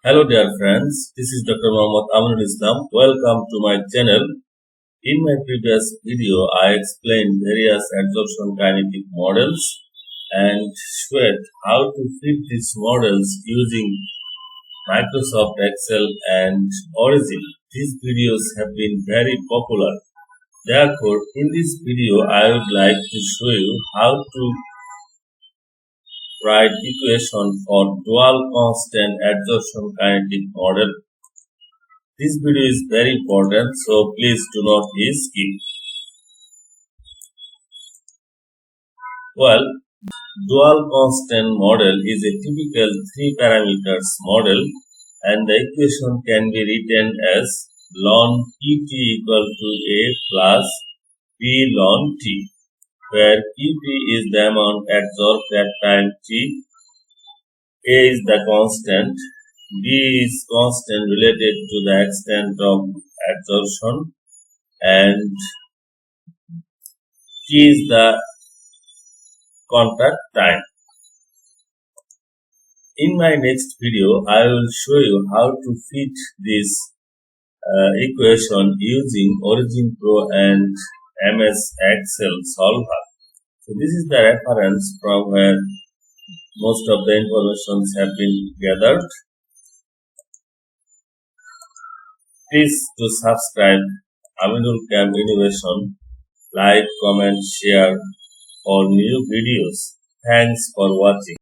Hello dear friends, this is Dr. Mohammad Aminulchem. Welcome to my channel. In my previous video, I explained various adsorption kinetic models and showed how to fit these models using Microsoft Excel and Origin. These videos have been very popular. Therefore, in this video, I would like to show you how to write equation for dual constant adsorption kinetic model. This video is very important, so please do not skip. Well, dual constant model is a typical 3 parameters model, and the equation can be written as ln Pt equal to A plus P ln T, where Pt is the amount adsorbed at time T, A is the constant, B is constant related to the extent of adsorption, and T is the contact time. In my next video, I will show you how to fit this equation using Origin Pro and MS Excel solver. So this is the reference from where most of the informations have been gathered. Please do subscribe Aminulchem Innovation, like, comment, share for new videos. Thanks for watching.